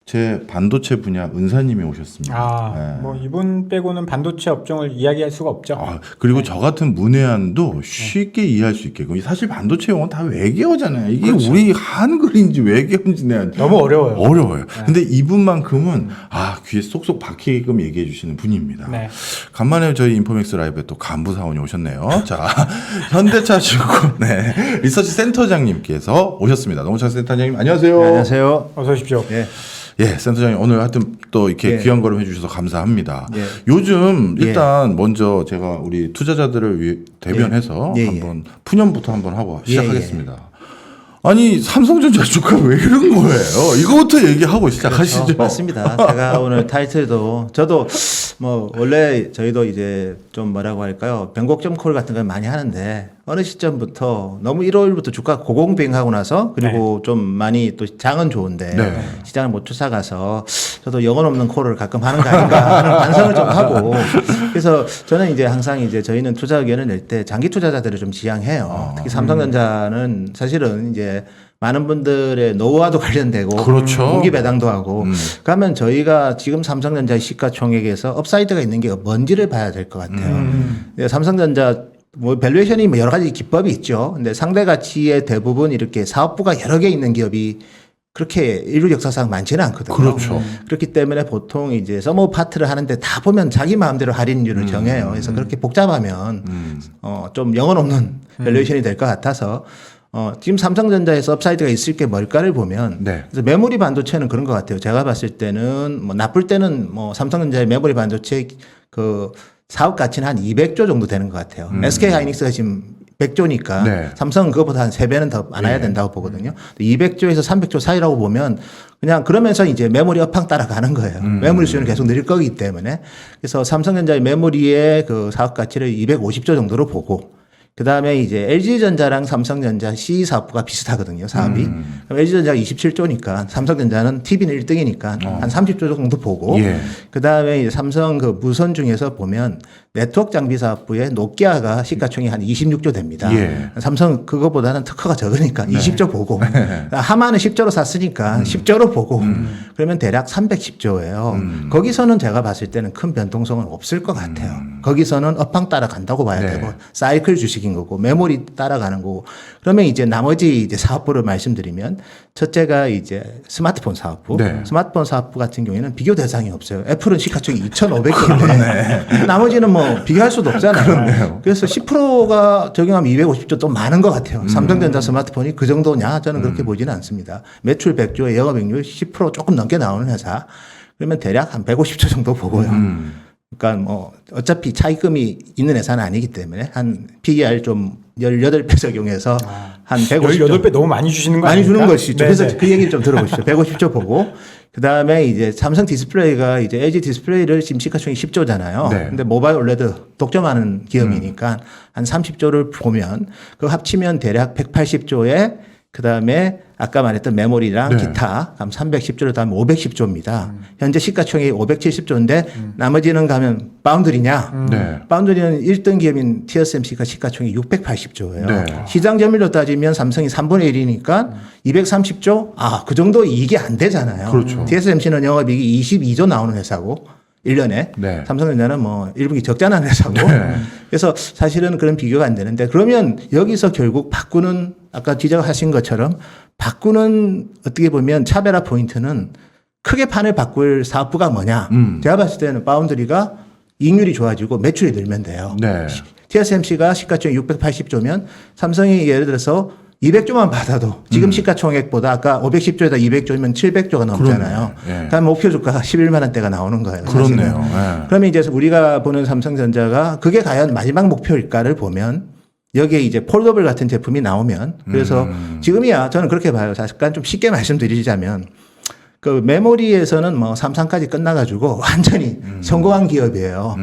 제 반도체 분야 은사님이 오셨습니다. 네. 뭐 이분 빼고는 반도체 업종을 이야기할 수가 없죠. 그리고 저 같은 문외한도 쉽게 이해할 수 있게. 사실 반도체 용어는 다 외계어잖아요. 이게 그렇죠. 우리 한글인지 외계어인지 내가 너무 어려워요. 어려워요. 근데 이분만큼은 귀에 쏙쏙 박히게끔 얘기해 주시는 분입니다. 네. 간만에 저희 인포맥스 라이브에 또 간부 사원이 오셨네요. 자, 현대차증권 리서치 센터장님께서 오셨습니다. 노무찬 센터장님 안녕하세요. 네, 안녕하세요. 어서 오십시오. 예. 센터장님 오늘 하여튼 또 이렇게 귀한 걸음 해주셔서 감사합니다. 요즘 일단 먼저 제가 우리 투자자들을 대변해서 한번 푸념부터 한번 하고 시작하겠습니다. 아니 삼성전자 주가 왜 이런 거예요? 이거부터 얘기하고 시작하시죠. 그렇죠. 맞습니다. 제가 오늘 타이틀도 저도 뭐 원래 저희도 이제 좀 뭐라고 할까요? 변곡점 콜 같은 걸 많이 하는데 어느 시점부터 너무 1월부터 주가 고공비행하고 나서 그리고 좀 많이 또 장은 좋은데 시장을 못 쫓아가서 저도 영혼 없는 콜을 가끔 하는 거 아닌가 하는 반성을 좀 하고 그래서 저는 이제 항상 이제 저희는 투자 의견을 낼 때 장기 투자자들을 좀 지향해요. 특히 삼성전자는 사실은 이제 많은 분들의 노후와도 관련되고 그렇죠. 공기 배당도 하고 그러면 저희가 지금 삼성전자의 시가총액에서 업사이드가 있는 게 뭔지를 봐야 될 것 같아요. 삼성전자 뭐 밸류에이션이 뭐 여러 가지 기법이 있죠. 근데 상대 가치의 대부분 이렇게 사업부가 여러 개 있는 기업이 그렇게 인류 역사상 많지는 않거든요. 그렇죠. 그렇기 때문에 보통 이제 서머 파트를 하는데 다 보면 자기 마음대로 할인율을 정해요. 그래서 그렇게 복잡하면 좀 영혼 없는 밸류에이션이 될 것 같아서 지금 삼성전자에서 업사이드가 있을 게 뭘까를 보면 그래서 메모리 반도체는 그런 것 같아요. 제가 봤을 때는 뭐 나쁠 때는 뭐 삼성전자의 메모리 반도체 그 사업 가치는 한 200조 정도 되는 것 같아요. SK 하이닉스가 지금 100조니까 삼성은 그것보다 한 3배는 더 많아야 된다고 보거든요. 200조에서 300조 사이라고 보면 그냥 그러면서 이제 메모리 업황 따라가는 거예요. 메모리 수요는 계속 늘릴 거기 때문에. 그래서 삼성전자의 메모리의 그 사업 가치를 250조 정도로 보고 그 다음에 이제 LG전자랑 삼성전자 C 사업부가 비슷하거든요, 사업이. 그럼 LG전자가 27조니까 삼성전자는 TV는 1등이니까 한 30조 정도 보고. 그 다음에 이제 삼성 그 무선 중에서 보면 네트워크 장비 사업부의 노키아가 시가총액이 한 26조 됩니다. 삼성 그거보다는 특허가 적으니까 20조 보고. 하마는 10조로 샀으니까 10조로 보고. 그러면 대략 310조예요. 거기서는 제가 봤을 때는 큰 변동성은 없을 것 같아요. 거기서는 업황 따라간다고 봐야 되고 사이클 주식인 거고 메모리 따라가는 거고 그러면 이제 나머지 이제 사업부를 말씀드리면 첫째가 이제 스마트폰 사업부 스마트폰 사업부 같은 경우에는 비교 대상이 없어요. 애플은 시가총액 2,500조인데 나머지는 뭐 비교할 수도 없잖아요. 그래서 10%가 적용하면 250조 또 많은 것 같아요. 삼성전자 스마트폰이 그 정도냐 저는 그렇게 보지는 않습니다. 매출 100조에 영업이익률 10% 조금 넘게 나오는 회사 그러면 대략 한 150조 정도 보고요. 그러니까 뭐 어차피 차익금이 있는 회사는 아니기 때문에 한 PER 좀 18배 적용해서 한 150조. 18배 너무 많이 주시는 거 많이 아닙니까? 주는 것이죠. 그래서 그 얘기를 좀 들어보시죠. 150조 보고 그다음에 이제 삼성 디스플레이가 이제 LG 디스플레이를 지금 시가총액 10조잖아요. 근데 모바일 올레드 독점하는 기업이니까 한 30조를 보면 그거 합치면 대략 180조에 그다음에 아까 말했던 메모리랑 기타 그럼 310조를 더하면 510조입니다. 현재 시가총액이 570조인데 나머지는 가면 바운드리냐? 바운드리는 1등 기업인 TSMC가 시가총액이 680조예요. 시장 점유율로 따지면 삼성이 3분의 1이니까 230조? 그 정도 이익이 안 되잖아요. 그렇죠. TSMC는 영업이익이 22조 나오는 회사고 1년에 삼성전자는 뭐 1분기 적자나는 회사고 그래서 사실은 그런 비교가 안 되는데 그러면 여기서 결국 바꾸는 아까 지적하신 것처럼 바꾸는 어떻게 보면 차별화 포인트는 크게 판을 바꿀 사업부가 뭐냐 제가 봤을 때는 바운드리가 이익률이 좋아지고 매출이 늘면 돼요. TSMC가 시가총액 680조면 삼성이 예를 들어서 200조만 받아도 지금 시가총액보다 아까 510조에다 200조면 700조가 넘잖아요. 그러면 목표 주가가 11만 원대가 나오는 거예요. 그렇네요. 그러면 이제 우리가 보는 삼성전자가 그게 과연 마지막 목표일까를 보면 여기에 이제 폴더블 같은 제품이 나오면 그래서 지금이야 저는 그렇게 봐요. 잠깐 좀 쉽게 말씀드리자면 그 메모리에서는 뭐 삼성까지 끝나가지고 완전히 성공한 기업이에요.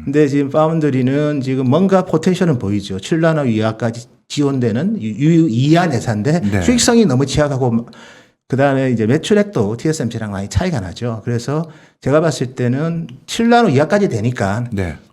근데 지금 파운드리는 지금 뭔가 포텐셜은 보이죠. 7나노 이하까지 지원되는 유의한 회사인데 수익성이 너무 취약하고 그다음에 이제 매출액도 TSMC랑 많이 차이가 나죠. 그래서 제가 봤을 때는 7나노 이하까지 되니까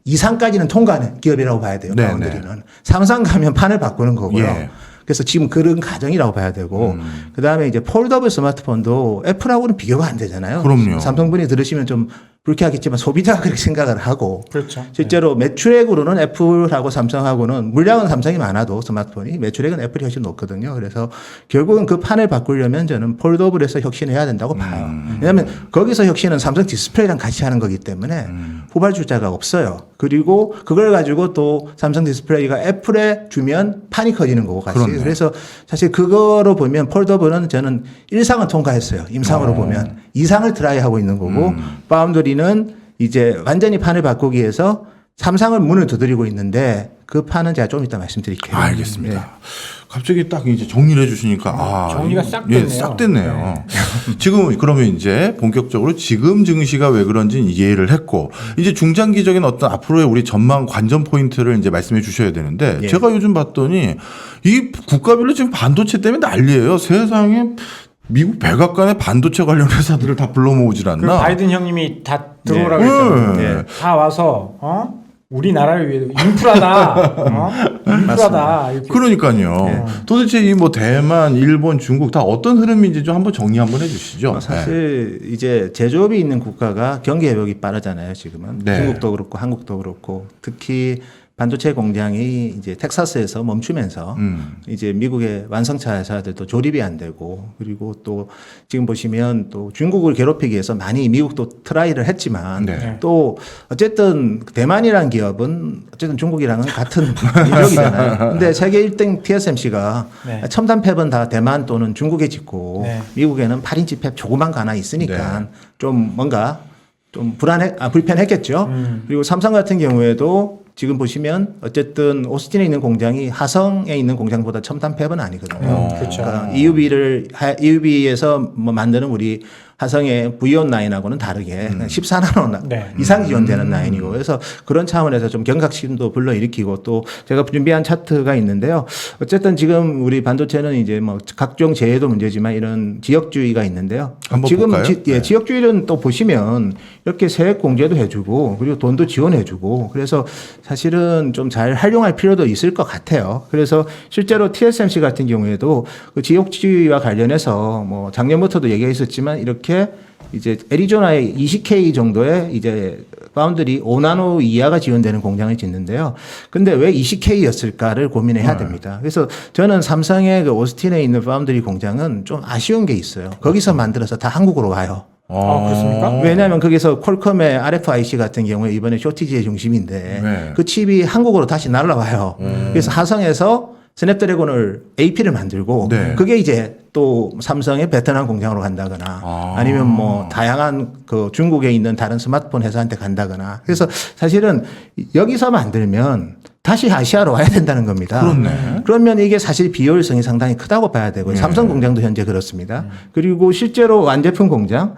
이상까지는 통과하는 기업이라고 봐야 돼요. 파운드리는. 삼성 가면 판을 바꾸는 거고요. 그래서 지금 그런 과정이라고 봐야 되고 그다음에 이제 폴더블 스마트폰도 애플하고는 비교가 안 되잖아요. 그럼요. 삼성분이 들으시면 좀 불쾌하겠지만 소비자가 그렇게 생각을 하고 그렇죠. 실제로 매출액으로는 애플하고 삼성하고는 물량은 삼성이 많아도 스마트폰이 매출액은 애플이 훨씬 높거든요. 그래서 결국은 그 판을 바꾸려면 저는 폴더블에서 혁신해야 된다고 봐요. 왜냐하면 거기서 혁신은 삼성 디스플레이랑 같이 하는 거기 때문에 후발주자가 없어요. 그리고 그걸 가지고 또 삼성 디스플레이가 애플에 주면 판이 커지는 거고 같이. 그렇네. 그래서 사실 그거로 보면 폴더블은 저는 1상은 통과했어요. 임상으로 보면. 2상을 트라이하고 있는 거고 파운드리는 이제 완전히 판을 바꾸기 위해서 3상을 문을 두드리고 있는데 그 판은 제가 좀 이따 말씀드릴게요. 알겠습니다. 네. 갑자기 딱 이제 정리를 해주시니까 정리가 싹 됐네요. 예, 싹 됐네요. 지금 그러면 이제 본격적으로 지금 증시가 왜 그런지 이해를 했고 이제 중장기적인 어떤 앞으로의 우리 전망 관전 포인트를 이제 말씀해 주셔야 되는데 예. 제가 요즘 봤더니 이 국가별로 지금 반도체 때문에 난리예요. 세상에 미국 백악관의 반도체 관련 회사들을 다 불러 모으질 그 않나? 바이든 형님이 다 들어오라고 네. 했잖아요. 네. 다 와서 우리나라를 위해 인프라다, 인프라다. 이렇게. 그러니까요. 도대체 이 뭐 대만, 일본, 중국 다 어떤 흐름인지 좀 한번 정리 한번 해주시죠. 사실 이제 제조업이 있는 국가가 경기 회복이 빠르잖아요. 지금은 네. 중국도 그렇고 한국도 그렇고 특히 반도체 공장이 이제 텍사스에서 멈추면서 이제 미국의 완성차 회사들도 조립이 안 되고 그리고 또 지금 보시면 또 중국을 괴롭히기 위해서 많이 미국도 트라이를 했지만 네. 또 어쨌든 대만이라는 기업은 어쨌든 중국이랑은 같은 인력이잖아요. 근데 세계 1등 TSMC가 네. 첨단 팹은 다 대만 또는 중국에 짓고 네. 미국에는 8인치 팹 조그만 거 하나 있으니까 네. 좀 뭔가 좀 불편했겠죠. 그리고 삼성 같은 경우에도 지금 보시면 어쨌든 오스틴에 있는 공장이 하성에 있는 공장보다 첨단 팹은 아니거든요. 그렇죠. 그러니까 EUV에서 뭐 만드는 우리 하성의 V1 라인하고는 다르게 14나노 네. 이상 지원되는 라인이고 그래서 그런 차원에서 좀 경각심도 불러일으키고 또 제가 준비한 차트가 있는데요. 어쨌든 지금 우리 반도체는 이제 뭐 각종 재해도 문제지만 이런 지역주의가 있는데요. 한번 지금 볼까요? 네. 지역주의는 또 보시면 이렇게 세액 공제도 해주고 그리고 돈도 지원해주고 그래서 사실은 좀 잘 활용할 필요도 있을 것 같아요. 그래서 실제로 TSMC 같은 경우에도 그 지역주의와 관련해서 뭐 작년부터도 얘기했었지만 이렇게 이제 애리조나에 20K 정도의 이제 파운드리 5나노 이하가 지원되는 공장을 짓는데요. 근데 왜 20K였을까를 고민해야 됩니다. 그래서 저는 삼성의 그 오스틴에 있는 파운드리 공장은 좀 아쉬운 게 있어요. 거기서 만들어서 다 한국으로 와요. 그렇습니까? 왜냐하면 거기서 퀄컴의 RFIC 같은 경우에 이번에 쇼티지의 중심인데 네. 그 칩이 한국으로 다시 날라와요. 그래서 하성에서 스냅드래곤을 AP를 만들고 네. 그게 이제 또 삼성의 베트남 공장으로 간다거나 아니면 뭐 다양한 그 중국에 있는 다른 스마트폰 회사한테 간다거나 그래서 사실은 여기서 만들면 다시 아시아로 와야 된다는 겁니다. 그렇네. 그러면 이게 사실 비효율성이 상당히 크다고 봐야 되고요. 삼성 공장도 현재 그렇습니다. 그리고 실제로 완제품 공장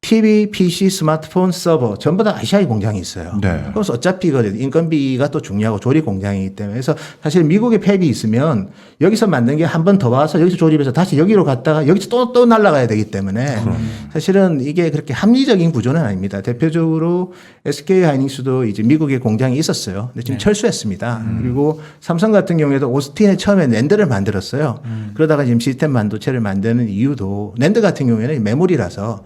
TV, PC, 스마트폰, 서버 전부 다 아시아의 공장이 있어요. 네. 그래서 어차피 그 인건비가 또 중요하고 조립 공장이기 때문에 그래서 사실 미국의 팹이 있으면 여기서 만든 게 한 번 더 와서 여기서 조립해서 다시 여기로 갔다가 여기서 또 날아가야 되기 때문에 사실은 이게 그렇게 합리적인 구조는 아닙니다. 대표적으로 SK 하이닉스도 이제 미국의 공장이 있었어요. 근데 지금 철수했습니다. 그리고 삼성 같은 경우에도 오스틴에 처음에 낸드를 만들었어요. 그러다가 지금 시스템 반도체를 만드는 이유도 낸드 같은 경우에는 메모리라서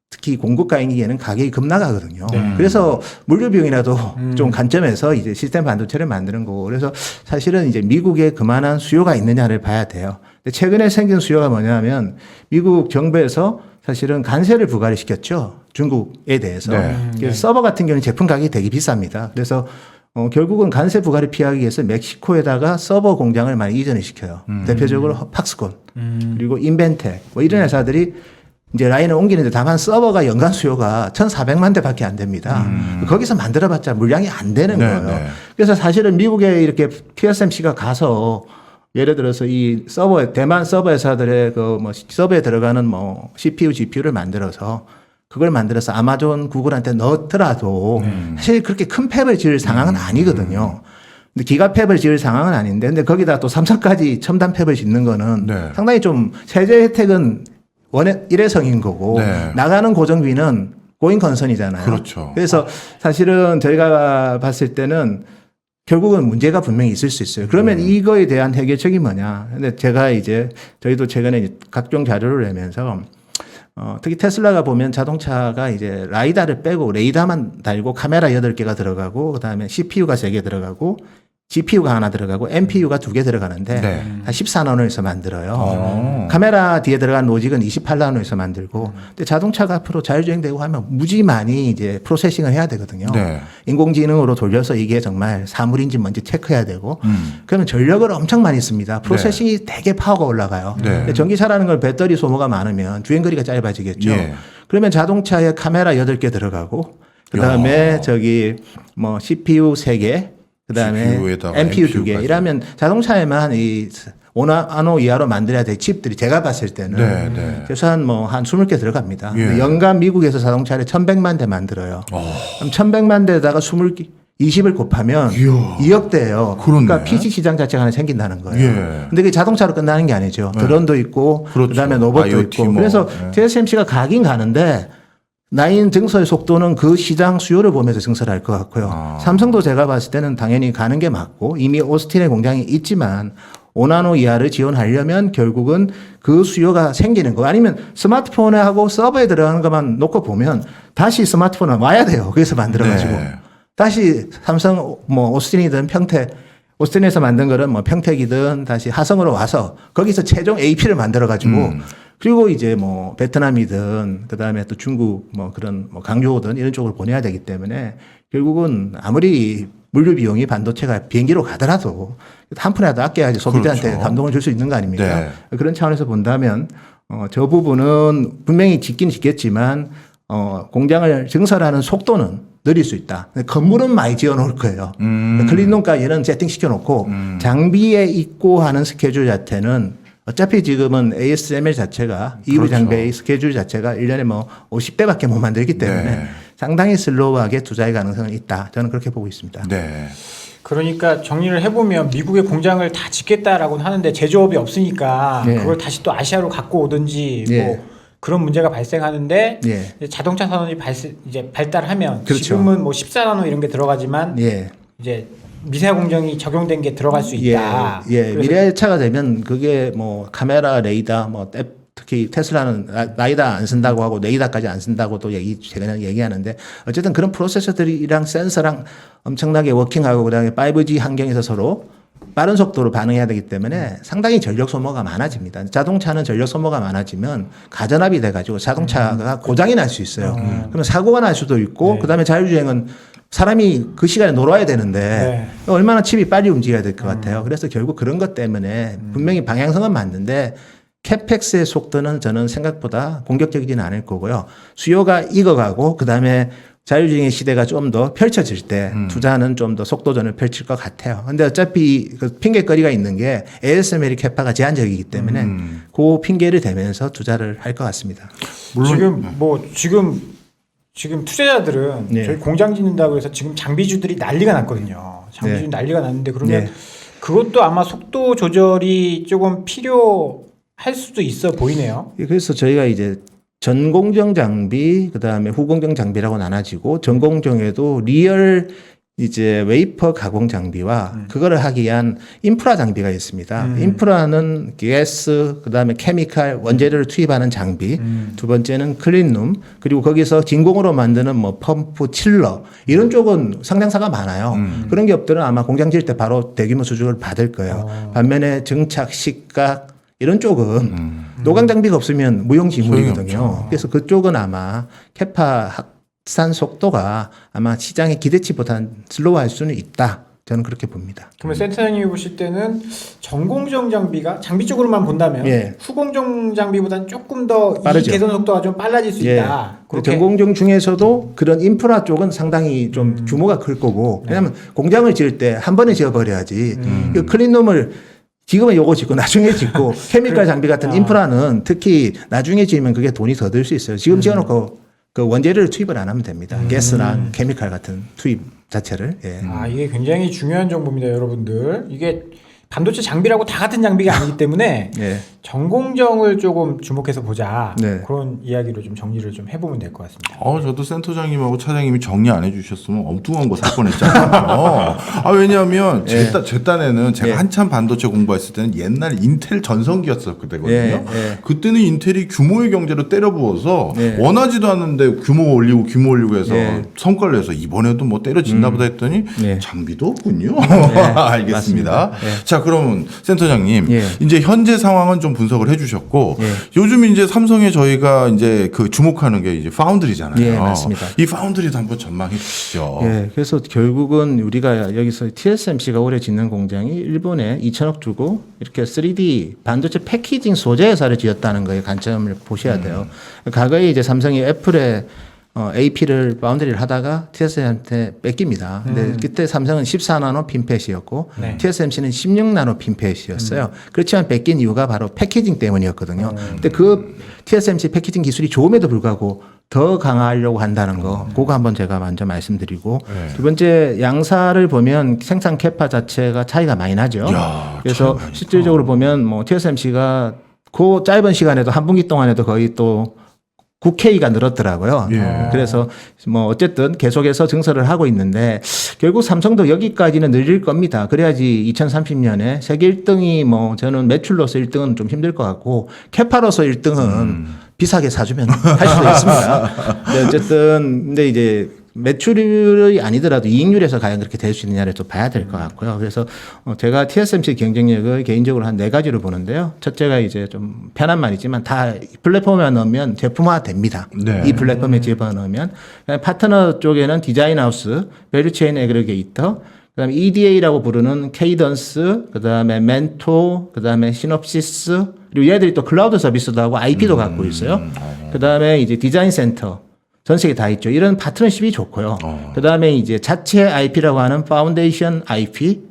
특히 공급가이기에는 가격이 급나가거든요. 그래서 물류 비용이라도 좀 관점에서 이제 시스템 반도체를 만드는 거고 그래서 사실은 이제 미국에 그만한 수요가 있느냐를 봐야 돼요. 근데 최근에 생긴 수요가 뭐냐면 미국 정부에서 사실은 관세를 부과를 시켰죠. 중국에 대해서. 네. 그래서 서버 같은 경우는 제품 가격이 되게 비쌉니다. 그래서 결국은 관세 부과를 피하기 위해서 멕시코에다가 서버 공장을 많이 이전을 시켜요. 대표적으로 팍스콘 그리고 인벤텍 뭐 이런 회사들이 이제 라인을 옮기는데 다만 서버가 연간 수요가 1,400만 대밖에 안 됩니다. 거기서 만들어봤자 물량이 안 되는 네, 거예요. 네. 그래서 사실은 미국에 이렇게 TSMC가 가서 예를 들어서 이 서버 대만 서버 회사들의 그 뭐 서버에 들어가는 뭐 CPU, GPU를 만들어서 그걸 만들어서 아마존, 구글한테 넣더라도 사실 그렇게 큰 팹을 지을 상황은 아니거든요. 근데 기가 팹을 지을 상황은 아닌데 근데 거기다 또 삼성까지 첨단 팹을 짓는 거는 네. 상당히 좀 세제 혜택은 일회성인 거고 네. 나가는 고정비는 고인 컨선이잖아요. 그렇죠. 그래서 사실은 저희가 봤을 때는 결국은 문제가 분명히 있을 수 있어요. 그러면 이거에 대한 해결책이 뭐냐? 근데 제가 이제 저희도 최근에 이제 각종 자료를 내면서 특히 테슬라가 보면 자동차가 이제 라이다를 빼고 레이더만 달고 카메라 8개가 들어가고 그다음에 CPU가 3개 들어가고 GPU가 하나 들어가고 NPU가 2개 들어가는데 네. 한 14나노에서 만들어요. 카메라 뒤에 들어간 로직은 28나노에서 만들고 근데 자동차가 앞으로 자율주행되고 하면 무지 많이 이제 프로세싱을 해야 되거든요. 네. 인공지능으로 돌려서 이게 정말 사물인지 뭔지 체크해야 되고 그러면 전력을 엄청 많이 씁니다. 프로세싱이 되게 파워가 올라가요. 네. 근데 전기차라는 건 배터리 소모가 많으면 주행거리가 짧아지겠죠. 예. 그러면 자동차에 카메라 8개 들어가고 그다음에 저기 뭐 CPU 3개 그다음에 GPU에다가 NPU 2개 NPU 까지. 이러면 자동차에만 이 5나노 이하로 만들어야 될 칩들이 제가 봤을 때는 네, 네. 최소한 뭐 한 20개 들어갑니다. 예. 연간 미국에서 자동차를 1100만 대 만들어요. 그럼 1100만 대에다가 20을 곱하면 이야. 2억 대예요. 그렇네. 그러니까 PC 시장 자체가 하나 생긴다는 거예요. 예. 근데 그게 자동차로 끝나는 게 아니죠. 드론도 있고 그렇죠. 그다음에 로봇도 IoT 있고. 뭐. 그래서 예. TSMC가 가긴 가는데 라인 증설 속도는 그 시장 수요를 보면서 증설할 것 같고요. 삼성도 제가 봤을 때는 당연히 가는 게 맞고 이미 오스틴에 공장이 있지만 5나노 이하를 지원하려면 결국은 그 수요가 생기는 거 아니면 스마트폰에 하고 서버에 들어가는 것만 놓고 보면 다시 스마트폰은 와야 돼요. 그래서 만들어가지고 네. 다시 삼성 뭐 오스틴이든 평택 오스틴에서 만든 거는 뭐 평택이든 다시 하성으로 와서 거기서 최종 AP를 만들어가지고 그리고 이제 뭐 베트남이든 그다음에 또 중국 뭐 그런 뭐 강조든 이런 쪽으로 보내야 되기 때문에 결국은 아무리 물류 비용이 반도체가 비행기로 가더라도 한 푼이라도 아껴야지 소비자한테 그렇죠. 감동을 줄 수 있는 거 아닙니까? 네. 그런 차원에서 본다면 저 부분은 분명히 짓긴 짓겠지만 공장을 증설하는 속도는 느릴 수 있다. 근데 건물은 많이 지어 놓을 거예요. 클린룸까지 얘는 세팅시켜 놓고 장비에 입고하는 스케줄 자체는 어차피 지금은 ASML 자체가 EV 그렇죠. 장비의 스케줄 자체가 1년에 뭐 50대밖에 못 만들기 때문에 네. 상당히 슬로우하게 투자의 가능성은 있다. 저는 그렇게 보고 있습니다. 네. 그러니까 정리를 해보면 미국의 공장을 다 짓겠다라고는 하는데 제조업이 없으니까 네. 그걸 다시 또 아시아로 갖고 오든지 네. 뭐 그런 문제가 발생하는데 예. 이제 자동차 산업이 이제 발달하면 그렇죠. 지금은 뭐 14나노 이런 게 들어가지만 예. 이제 미세 공정이 적용된 게 들어갈 수 있다. 예. 그래서 미래차가 되면 그게 뭐 카메라, 레이더, 뭐 특히 테슬라는 라이더 안 쓴다고 하고 레이더까지 안 쓴다고 또 제가 얘기하는데 어쨌든 그런 프로세서들이랑 센서랑 엄청나게 워킹하고 그다음에 5G 환경에서 서로 빠른 속도로 반응해야 되기 때문에 상당히 전력 소모가 많아집니다. 자동차는 전력 소모가 많아지면 가전압이 돼가지고 자동차가 고장이 날 수 있어요. 그러면 사고가 날 수도 있고 네. 그다음에 자율주행은 사람이 그 시간에 놀아야 되는데 얼마나 칩이 빨리 움직여야 될 것 같아요. 그래서 결국 그런 것 때문에 분명히 방향성은 맞는데 캐펙스의 속도는 저는 생각보다 공격적이지는 않을 거고요. 수요가 익어가고 그다음에 자율주행의 시대가 좀 더 펼쳐질 때 투자는 좀 더 속도전을 펼칠 것 같아요. 근데 어차피 그 핑계거리가 있는 게 ASML 캐파가 제한적이기 때문에 그 핑계를 대면서 투자를 할 것 같습니다. 지금 투자자들은 네. 저희 공장 짓는다고 해서 지금 장비주들이 난리가 났거든요. 장비주 네. 난리가 났는데 그러면 네. 그것도 아마 속도 조절이 조금 필요할 수도 있어 보이네요. 그래서 저희가 이제 전공정 장비, 그 다음에 후공정 장비라고 나눠지고, 전공정에도 리얼 이제 웨이퍼 가공 장비와 그거를 하기 위한 인프라 장비가 있습니다. 인프라는 가스, 그 다음에 케미칼, 원재료를 투입하는 장비. 두 번째는 클린룸, 그리고 거기서 진공으로 만드는 뭐 펌프, 칠러, 이런 쪽은 상장사가 많아요. 그런 기업들은 아마 공장 지을 때 바로 대규모 수주를 받을 거예요. 반면에 정착, 식각, 이런 쪽은 노강 장비가 없으면 무용지물이거든요. 그래서 그쪽은 아마 캐파 확산 속도가 아마 시장의 기대치보다는 슬로우할 수는 있다. 저는 그렇게 봅니다. 그러면 센터장님이 보실 때는 전공정 장비가 장비 쪽으로만 본다면 예. 후공정 장비보다는 조금 더 이 빠르죠. 개선 속도가 좀 빨라질 수 예. 있다. 그렇게 전공정 중에서도 그런 인프라 쪽은 상당히 좀 규모가 클 거고, 왜냐하면 공장을 지을 때 한 번에 지어버려야지. 그 클린룸을 지금은 요거 짓고 나중에 짓고 케미칼 장비 같은 인프라는 특히 나중에 지으면 그게 돈이 더 들 수 있어요. 지금 지어놓고 그 원재료를 투입을 안 하면 됩니다. 가스랑 케미칼 같은 투입 자체를. 예. 이게 굉장히 중요한 정보입니다, 여러분들. 이게 반도체 장비라고 다 같은 장비가 아니기 때문에 예. 전공정을 조금 주목해서 보자. 네. 그런 이야기로 좀 정리를 좀 해보면 될 것 같습니다. 저도 센터장님하고 차장님이 정리 안 해주셨으면 엉뚱한 거 살 뻔했잖아요. 왜냐하면 제 딴에는 제가 예. 한참 반도체 공부했을 때는 옛날 인텔 전성기였었거든요. 예. 그때는 인텔이 규모의 경제로 때려부어서 예. 원하지도 않는데 규모 올리고 해서 예. 성과를 내서 이번에도 뭐 때려진나 보다 했더니 예. 장비도 없군요. 네, 알겠습니다. 맞습니다. 예. 자, 그러면 센터장님 예. 이제 현재 상황은 좀 분석을 해주셨고 예. 요즘 이제 삼성에 저희가 이제 그 주목하는 게 이제 파운드리잖아요. 예, 맞습니다. 이 파운드리도 한번 전망해 주시죠. 예, 그래서 결국은 우리가 여기서 TSMC가 올해 짓는 공장이 일본에 2천억 주고 이렇게 3D 반도체 패키징 소재 회사를 지었다는 거에 관점을 보셔야 돼요. 과거에 이제 삼성이 애플에 AP를 바운드리를 하다가 TSMC한테 뺏깁니다. 근데 그때 삼성은 14나노 핀팻이었고 네. TSMC는 16나노 핀팻이었어요. 그렇지만 뺏긴 이유가 바로 패키징 때문이었거든요. 근데 그 TSMC 패키징 기술이 좋음에도 불구하고 더 강화하려고 한다는 거, 그거 한번 제가 먼저 말씀드리고 네. 두 번째 양사를 보면 생산 캐파 자체가 차이가 많이 나죠. 야, 그래서 실질적으로 보면 뭐 TSMC가 그 짧은 시간에도 한 분기 동안에도 거의 또 9K가 늘었더라고요. 예. 그래서 뭐 어쨌든 계속해서 증설을 하고 있는데 결국 삼성도 여기까지는 늘릴 겁니다. 그래야지 2030년에 세계 1등이 뭐 저는 매출로서 1등은 좀 힘들 것 같고 캐파로서 1등은 비싸게 사주면 할 수도 있습니다. 근데 어쨌든 근데 이제 매출이 아니더라도 이익률에서 과연 그렇게 될 수 있느냐를 또 봐야 될 것 같고요. 그래서 제가 TSMC 경쟁력을 개인적으로 한 4가지로 보는데요. 첫째가 이제 좀 편한 말이지만 다 플랫폼에 넣으면 제품화 됩니다. 네. 이 플랫폼에 집어넣으면 파트너 쪽에는 디자인하우스, 밸류체인 애그리게이터, 그다음에 EDA라고 부르는 케이던스, 그다음에 멘토, 그다음에 시놉시스, 그리고 얘들이 또 클라우드 서비스도 하고 IP도 갖고 있어요. 그다음에 이제 디자인 센터 전 세계 다 있죠. 이런 파트너십이 좋고요. 그다음에 이제 자체 IP라고 하는 파운데이션 IP,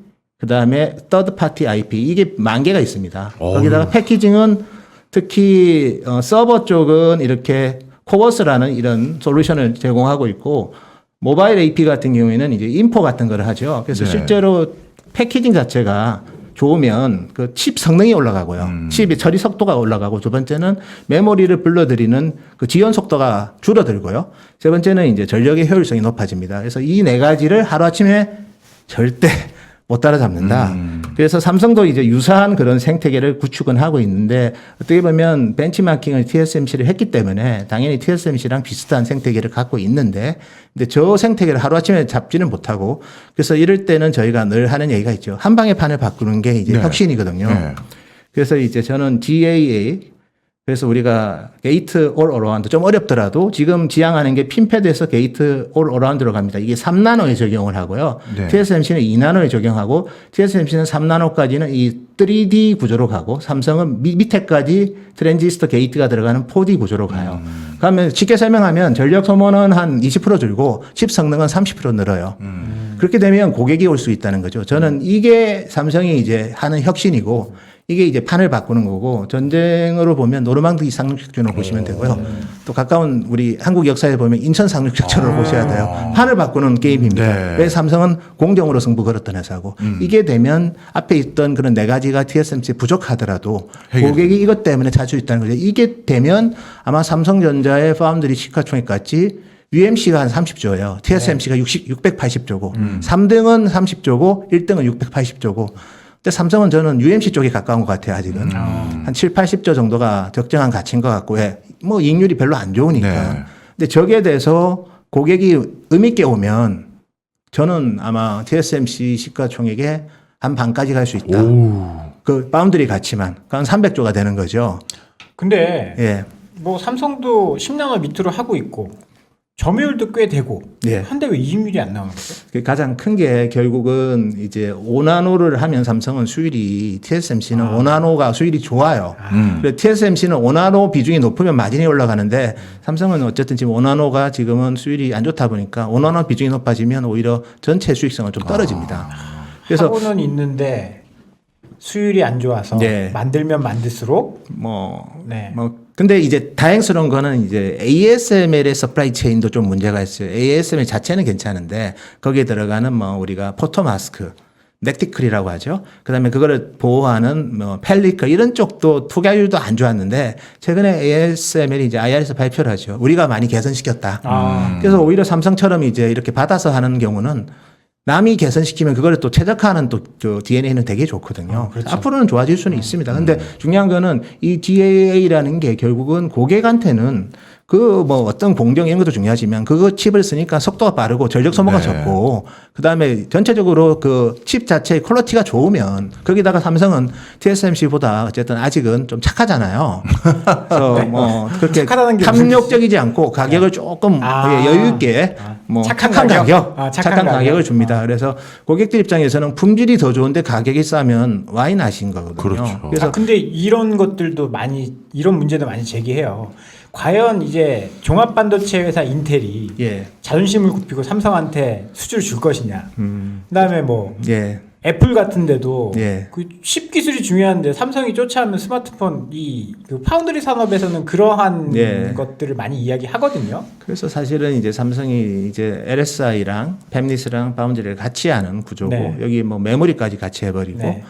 그다음에 서드 파티 IP 이게 10,000개가 있습니다. 거기다가 패키징은 특히 서버 쪽은 이렇게 코버스라는 이런 솔루션을 제공하고 있고 모바일 AP 같은 경우에는 이제 인포 같은 걸 하죠. 그래서 네. 실제로 패키징 자체가 좋으면 그 칩 성능이 올라가고요. 칩의 처리 속도가 올라가고 두 번째는 메모리를 불러들이는 그 지연 속도가 줄어들고요. 세 번째는 이제 전력의 효율성이 높아집니다. 그래서 이 4가지를 하루아침에 절대 못 따라잡는다. 그래서 삼성도 이제 유사한 그런 생태계를 구축은 하고 있는데 어떻게 보면 벤치마킹을 TSMC를 했기 때문에 당연히 TSMC랑 비슷한 생태계를 갖고 있는데 근데 저 생태계를 하루아침에 잡지는 못하고 그래서 이럴 때는 저희가 늘 하는 얘기가 있죠. 한 방에 판을 바꾸는 게 이제 네. 혁신이거든요. 네. 그래서 이제 저는 GAA 그래서 우리가 게이트 올 어라운드 좀 어렵더라도 지금 지향하는 게 핀패드에서 게이트 올 어라운드로 갑니다. 이게 3나노에 적용을 하고요. 네. TSMC는 2나노에 적용하고 TSMC는 3나노까지는 이 3D 구조로 가고 삼성은 밑에까지 트랜지스터 게이트가 들어가는 4D 구조로 가요. 그러면 쉽게 설명하면 전력 소모는 한 20% 줄고 칩 성능은 30% 늘어요. 그렇게 되면 고객이 올 수 있다는 거죠. 저는 이게 삼성이 이제 하는 혁신이고 이게 이제 판을 바꾸는 거고 전쟁으로 보면 노르망디 상륙작전을 보시면 되고요. 또 가까운 우리 한국 역사에 보면 인천 상륙작전을 보셔야 돼요. 판을 바꾸는 게임입니다. 네. 왜 삼성은 공정으로 승부 걸었던 회사고 이게 되면 앞에 있던 그런 4가지가 TSMC 부족하더라도 고객이 이것 때문에 찾을 수 있다는 거죠. 이게 되면 아마 삼성전자의 파운드리 시가총액 UMC가 한 30조예요. TSMC가 680조고 3등은 30조고 1등은 680조고 근데 삼성은 저는 UMC 쪽에 가까운 것 같아요, 아직은. 한 7, 80조 정도가 적정한 가치인 것 같고, 뭐 이익률이 별로 안 좋으니까. 네. 근데 저기에 대해서 고객이 의미있게 오면 저는 아마 TSMC 시가총액의 한 반까지 갈 수 있다. 그 바운드리 가치만. 그건 300조가 되는 거죠. 근데 예. 뭐 삼성도 10나노 밑으로 하고 있고 점유율도 꽤 되고 예. 한데 왜 이익률이 안 나오는 거죠? 그 가장 큰 게 결국은 이제 5나노를 하면 삼성은 수율이 TSMC는 5나노가 수율이 좋아요. 그래서 TSMC는 5나노 비중이 높으면 마진이 올라가는데 삼성은 어쨌든 지금 5나노가 지금은 수율이 안 좋다 보니까 5나노 비중이 높아지면 오히려 전체 수익성은 좀 떨어집니다. 그래서 하고는 있는데 수율이 안 좋아서 네. 만들면 만들수록 뭐 근데 이제 다행스러운 거는 이제 ASML의 서플라이 체인도 좀 문제가 있어요. ASML 자체는 괜찮은데 거기에 들어가는 뭐 우리가 포토 마스크 넥티클이라고 하죠. 그다음에 그거를 보호하는 뭐 펠리커 이런 쪽도 투자율도 안 좋았는데 최근에 ASML이 이제 IR에서 발표를 하죠. 우리가 많이 개선시켰다. 그래서 오히려 삼성처럼 이제 이렇게 받아서 하는 경우는 남이 개선시키면 그거를 또 최적화하는 또 DNA는 되게 좋거든요. 그렇죠. 앞으로는 좋아질 수는 있습니다. 근데 중요한 거는 이 DAA라는 게 결국은 고객한테는 그 뭐 어떤 공정 이런 것도 중요하지만 그거 칩을 쓰니까 속도가 빠르고 전력 소모가 적고 그다음에 전체적으로 그 칩 자체의 퀄리티가 좋으면 거기다가 삼성은 TSMC보다 어쨌든 아직은 좀 착하잖아요. 그래서 뭐 그렇게 착하다는 게 탐욕적이지 않고 가격을 조금 여유 있게 뭐 착한 가격, 착한 가격을 줍니다. 그래서 고객들 입장에서는 품질이 더 좋은데 가격이 싸면 와인 하신 거거든요. 그렇죠. 그래서 근데 이런 것들도 많이 이런 문제도 많이 제기해요. 과연 이제 종합 반도체 회사 인텔이 예. 자존심을 굽히고 삼성한테 수주를 줄 것이냐. 그다음에 뭐 예. 애플 같은데도 예. 그 칩 기술이 중요한데 삼성이 쫓아오면 스마트폰 그 파운드리 산업에서는 그러한 예. 것들을 많이 이야기하거든요. 그래서 사실은 이제 삼성이 이제 LSI랑 팹리스랑 바운드리를 같이 하는 구조고 네. 여기 뭐 메모리까지 같이 해버리고 네.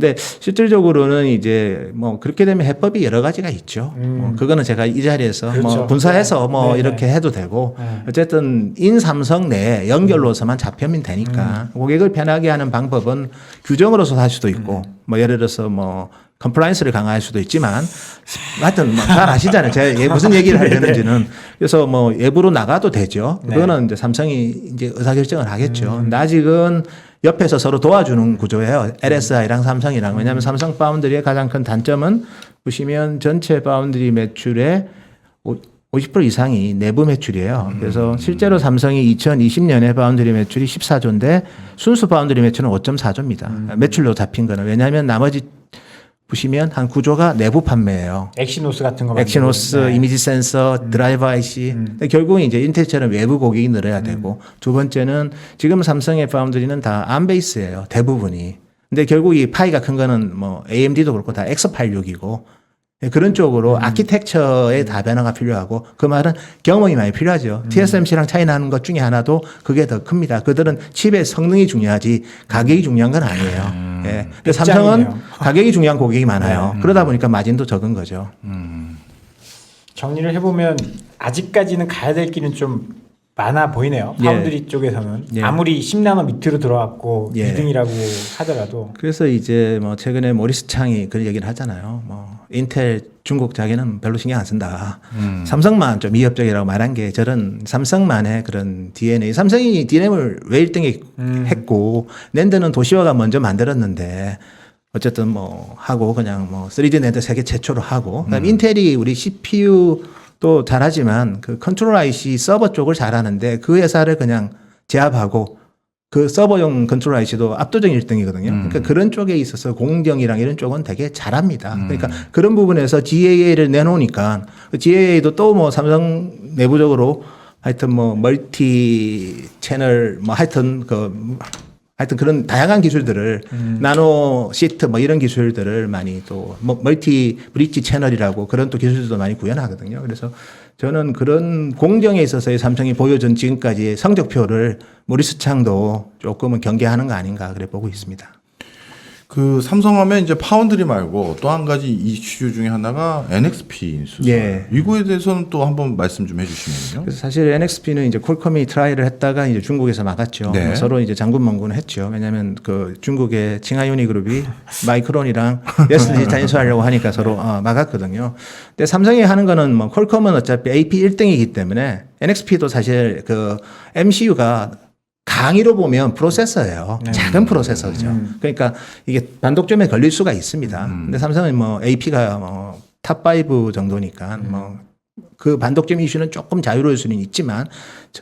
근데 실질적으로는 이제 뭐 그렇게 되면 해법이 여러 가지가 있죠. 그거는 제가 이 자리에서 그렇죠. 뭐 분사해서 뭐 네, 이렇게 네. 해도 되고 네. 어쨌든 인 삼성 내 연결로서만 잡히면 되니까 고객을 편하게 하는 방법은 규정으로서 할 수도 있고 뭐 예를 들어서 뭐 컴플라이언스를 강화할 수도 있지만 하여튼 뭐 잘 아시잖아요. 제가 무슨 얘기를 하려는지는 그래서 뭐 외부로 나가도 되죠. 네. 그거는 이제 삼성이 이제 의사결정을 하겠죠. 근데 아직은 옆에서 서로 도와주는 구조예요. LSI랑 삼성이랑. 왜냐하면 삼성 파운드리의 가장 큰 단점은 보시면 전체 파운드리 매출의 50% 이상이 내부 매출이에요. 그래서 실제로 삼성이 2020년에 파운드리 매출이 14조인데 순수 파운드리 매출은 5.4조입니다. 매출로 잡힌 거는. 왜냐하면 나머지 보시면 한 9조가 내부 판매예요. 엑시노스 같은 거 엑시노스, 만들고. 네. 이미지 센서, 드라이버 IC. 근데 결국은 이제 인텔처럼 외부 고객이 늘어야 되고 두 번째는 지금 삼성의 파운드리는 다 ARM 베이스예요. 대부분이. 근데 결국 이 파이가 큰 거는 뭐 AMD도 그렇고 다 X86이고 그런 쪽으로 아키텍처의 다변화가 필요하고 그 말은 경험이 많이 필요하죠. TSMC랑 차이 나는 것 중에 하나도 그게 더 큽니다. 그들은 칩의 성능이 중요하지 가격이 중요한 건 아니에요. 예. 근데 삼성은 입장이네요. 가격이 중요한 고객이 많아요. 그러다 보니까 마진도 적은 거죠. 정리를 해보면 아직까지는 가야 될 길은 좀 많아 보이네요. 예. 파운드리 쪽에서는 예. 아무리 10나노 밑으로 들어왔고 예. 2등이라고 하더라도 그래서 이제 뭐 최근에 모리스 창이 그런 얘기를 하잖아요. 뭐 인텔 중국 자기는 별로 신경 안 쓴다. 삼성만 좀 위협적이라고 말한 게 저런 삼성만의 그런 DNA. 삼성이 DRAM을 왜 1등에 했고 낸드는 도시화가 먼저 만들었는데 어쨌든 뭐 하고 그냥 뭐 3D 낸드 세계 최초로 하고 그다음에 인텔이 우리 CPU 또 잘하지만 그 컨트롤 IC 서버 쪽을 잘하는데 그 회사를 그냥 제압하고 그 서버용 컨트롤 IC도 압도적인 1등이거든요. 그러니까 그런 쪽에 있어서 공정이랑 이런 쪽은 되게 잘합니다. 그러니까 그런 부분에서 GAA를 내놓으니까 그 GAA도 또 뭐 삼성 내부적으로 하여튼 뭐 멀티 채널 뭐 하여튼 그런 다양한 기술들을 나노 시트 뭐 이런 기술들을 많이 또 뭐 멀티 브릿지 채널이라고 그런 또 기술들도 많이 구현하거든요. 그래서 저는 그런 공정에 있어서의 삼성이 보여준 지금까지의 성적표를 모리스 창도 조금은 경계하는 거 아닌가 그래 보고 있습니다. 그 삼성하면 이제 파운드리 말고 또 한 가지 이슈 중에 하나가 NXP 인수설. 예. 이거에 대해서는 또 한번 말씀 좀 해주시면요. 그래서 사실 NXP는 이제 콜컴이 트라이를 했다가 이제 중국에서 막았죠. 네. 서로 이제 장군멍군을 했죠. 왜냐하면 그 중국의 칭하유니 그룹이 마이크론이랑 SDG 인수하려고 하니까 서로 막았거든요. 근데 삼성이 하는 거는 뭐 콜컴은 어차피 AP 1등이기 때문에 NXP도 사실 그 MCU가 강의로 보면 프로세서예요. 작은 프로세서죠. 그러니까 이게 반독점에 걸릴 수가 있습니다. 근데 삼성은 뭐 AP가 뭐 탑5 정도니까 뭐 그 반독점 이슈는 조금 자유로울 수는 있지만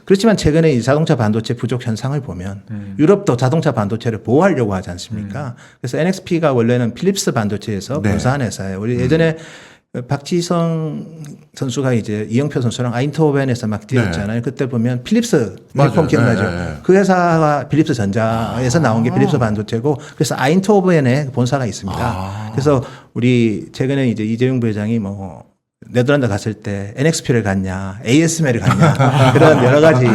그렇지만 최근에 이 자동차 반도체 부족 현상을 보면 유럽도 자동차 반도체를 보호하려고 하지 않습니까? 그래서 NXP가 원래는 필립스 반도체에서 네. 분사한 회사예요. 우리 예전에 박지성 선수가 이제 이영표 선수랑 아인트호벤에서 막 뛰었잖아요. 그때 보면 필립스 맞아요. 유니폼 기억나죠? 네, 네. 그 회사가 필립스 전자에서 나온 게 필립스 반도체고 그래서 아인트호벤에 본사가 있습니다. 그래서 우리 최근에 이제 이재용 부회장이 뭐 네덜란드 갔을 때 NXP를 갔냐, ASML을 갔냐 그런 여러 가지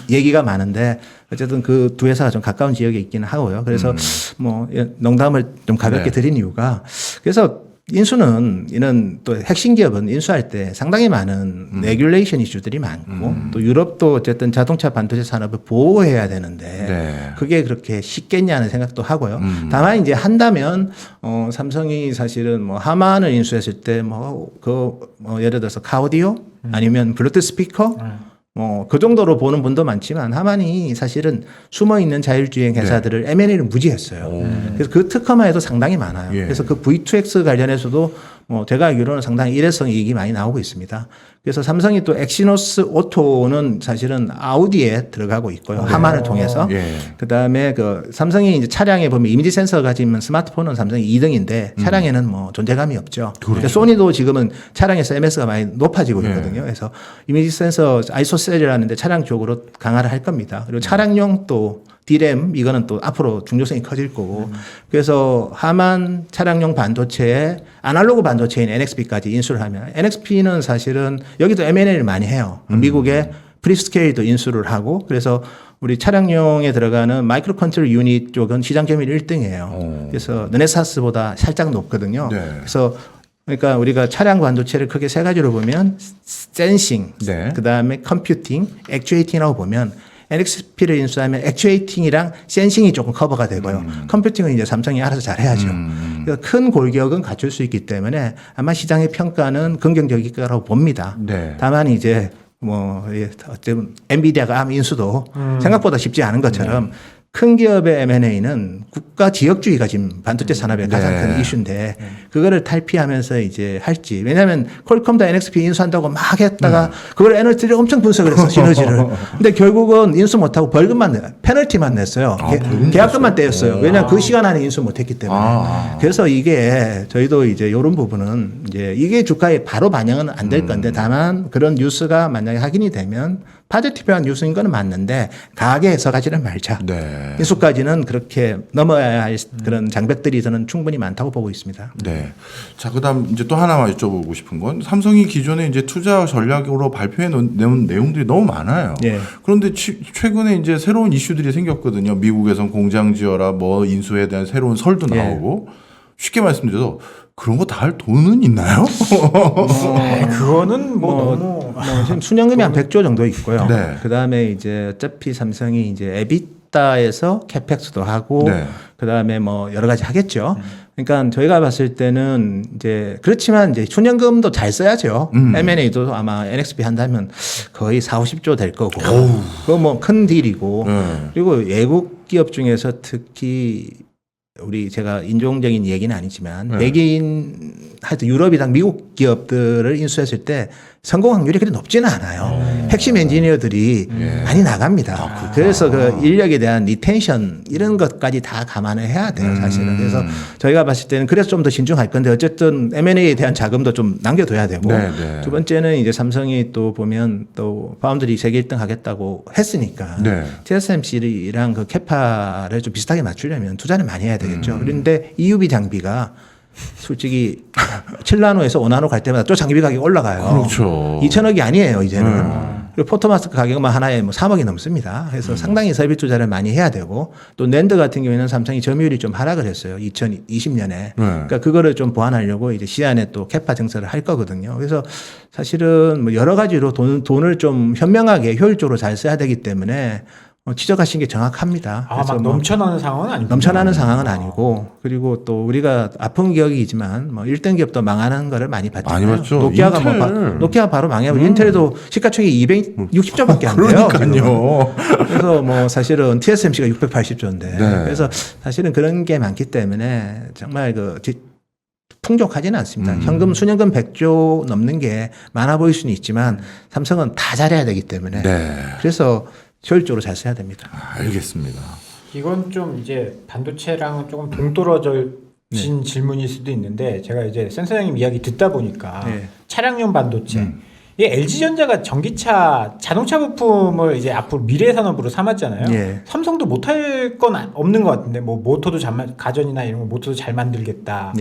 얘기가 많은데 어쨌든 그 두 회사가 좀 가까운 지역에 있기는 하고요. 그래서 뭐 농담을 좀 가볍게 네. 드린 이유가 그래서 인수는 이런 또 핵심 기업은 인수할 때 상당히 많은 레귤레이션 이슈들이 많고 또 유럽도 어쨌든 자동차 반도체 산업을 보호해야 되는데 네. 그게 그렇게 쉽겠냐는 생각도 하고요. 다만 이제 한다면 삼성이 사실은 뭐 하만을 인수했을 때 뭐 예를 들어서 카오디오 아니면 블루투스 스피커 그 정도로 보는 분도 많지만 하만이 사실은 숨어 있는 자율주행 회사들을 M&A를 무지했어요. 그래서 그 특허만 해도 상당히 많아요. 예. 그래서 그 V2X 관련해서도 제가 알기로는 상당히 일회성 이익이 많이 나오고 있습니다. 그래서 삼성이 또 엑시노스 오토는 사실은 아우디에 들어가고 있고요. 하만을 통해서. 예. 그다음에 그 삼성이 이제 차량에 보면 이미지 센서가 가지면 스마트폰은 삼성이 2등인데 차량에는 뭐 존재감이 없죠. 그렇죠. 소니도 지금은 차량에서 MS가 많이 높아지고 있거든요. 그래서 이미지 센서 아이소셀이라는데 차량 쪽으로 강화를 할 겁니다. 그리고 차량용 또 D램 이거는 또 앞으로 중요성이 커질 거고 그래서 하만 차량용 반도체에 아날로그 반도체인 NXP까지 인수를 하면 NXP는 사실은 여기도 M&A를 많이 해요. 미국의 프리스케일도 인수를 하고 그래서 우리 차량용에 들어가는 마이크로 컨트롤 유닛 쪽은 시장 점유율 1등이에요. 그래서 르네사스보다 살짝 높거든요. 네. 그래서 그러니까 우리가 차량 반도체를 크게 세 가지로 보면 센싱, 네. 그다음에 컴퓨팅, 액추에이팅이라고 보면 NXP를 인수하면 액추에이팅이랑 센싱이 조금 커버가 되고요. 컴퓨팅은 이제 삼성이 알아서 잘 해야죠. 그래서 큰 골격은 갖출 수 있기 때문에 아마 시장의 평가는 긍정적일 거라고 봅니다. 네. 다만 이제 어쨌든 엔비디아가 암 인수도 생각보다 쉽지 않은 것처럼 큰 기업의 M&A는 국가 지역주의가 지금 반도체 산업의 가장 네. 큰 이슈인데 그거를 탈피하면서 이제 할지. 왜냐하면 콜컴도 NXP 인수한다고 막 했다가 그걸 애널리스트들이 엄청 분석을 했어 시너지를. 근데 결국은 인수 못하고 벌금만 페널티만 냈어요. 계약금만 떼었어요. 왜냐하면 그 시간 안에 인수 못했기 때문에. 그래서 이게 저희도 이제 이런 부분은 이제 이게 주가에 바로 반영은 안 될 건데 다만 그런 뉴스가 만약에 확인이 되면 파지티브한 뉴스인 건 맞는데 강하게 해석하지는 말자. 네. 인수까지는 그렇게 넘어야 할 그런 장벽들이 저는 충분히 많다고 보고 있습니다. 네. 자, 그다음 이제 또 하나만 여쭤보고 싶은 건 삼성이 기존에 이제 투자 전략으로 발표해 놓은 내용들이 너무 많아요. 예. 그런데 최근에 이제 새로운 이슈들이 생겼거든요. 미국에선 공장 지어라, 뭐 인수에 대한 새로운 설도 예. 나오고 쉽게 말씀드려서 그런 거 다 할 돈은 있나요? 그거는 뭐 너무 지금 순연금이 한 100조 정도 있고요. 네. 그 다음에 이제 어차피 삼성이 이제 에비타에서 캐펙스도 하고, 네. 그 다음에 뭐 여러 가지 하겠죠. 그러니까 저희가 봤을 때는 이제 그렇지만 이제 순연금도 잘 써야죠. M&A도 아마 NXP 한다면 거의 4, 50조 될 거고. 그거 뭐 큰 딜이고. 그리고 외국 기업 중에서 특히 우리 제가 인종적인 얘기는 아니지만 외계인 하여튼 유럽이랑 미국 기업들을 인수했을 때 성공 확률이 그리 높지는 않아요. 핵심 엔지니어들이 많이 나갑니다. 그래서 그 인력에 대한 리텐션 이런 것까지 다 감안을 해야 돼요, 사실은. 그래서 저희가 봤을 때는 그래서 좀 더 신중할 건데 어쨌든 M&A에 대한 자금도 좀 남겨둬야 되고 네. 두 번째는 이제 삼성이 또 보면 또 파운드리 세계 1등 하겠다고 했으니까 네. TSMC랑 그 캐파를 좀 비슷하게 맞추려면 투자를 많이 해야 되겠죠. 그런데 EUV 장비가 솔직히 7나노에서 5나노 갈 때마다 또 장비 가격이 올라가요. 그렇죠. 2천억이 아니에요, 이제는. 그리고 포토마스크 가격만 하나에 뭐 3억이 넘습니다. 그래서 상당히 설비 투자를 많이 해야 되고 또 낸드 같은 경우에는 삼성이 점유율이 좀 하락을 했어요. 2020년에. 그러니까 그거를 좀 보완하려고 이제 시안에 또 캐파 증설을 할 거거든요. 그래서 사실은 뭐 여러 가지로 돈을 좀 현명하게 효율적으로 잘 써야 되기 때문에 지적하신 게 정확합니다. 막 넘쳐나는 상황은 아니고 넘쳐나는 상황은 아니고 그리고 또 우리가 아픈 기억이지만 뭐 1등 기업도 망하는 거를 많이 봤잖아요. 많이 봤죠. 노키아가 인텔. 노키아 바로 망해요. 인텔도 시가총액이 260조밖에 안 돼요. 그러니까요. 그래서 뭐 사실은 TSMC가 680조인데 네. 그래서 사실은 그런 게 많기 때문에 정말 풍족하지는 않습니다. 현금 순연금 100조 넘는 게 많아 보일 수는 있지만 삼성은 다 잘해야 되기 때문에 그래서 효율적으로 잘 써야 됩니다. 알겠습니다. 이건 좀 이제 반도체랑은 조금 동떨어진 질문일 수도 있는데 제가 이제 센서장님 이야기 듣다 보니까 차량용 반도체 이 LG전자가 전기차 자동차 부품을 이제 앞으로 미래 산업으로 삼았잖아요. 삼성도 못할 건 없는 것 같은데 뭐 모터도 가전이나 이런 거 모터도 잘 만들겠다.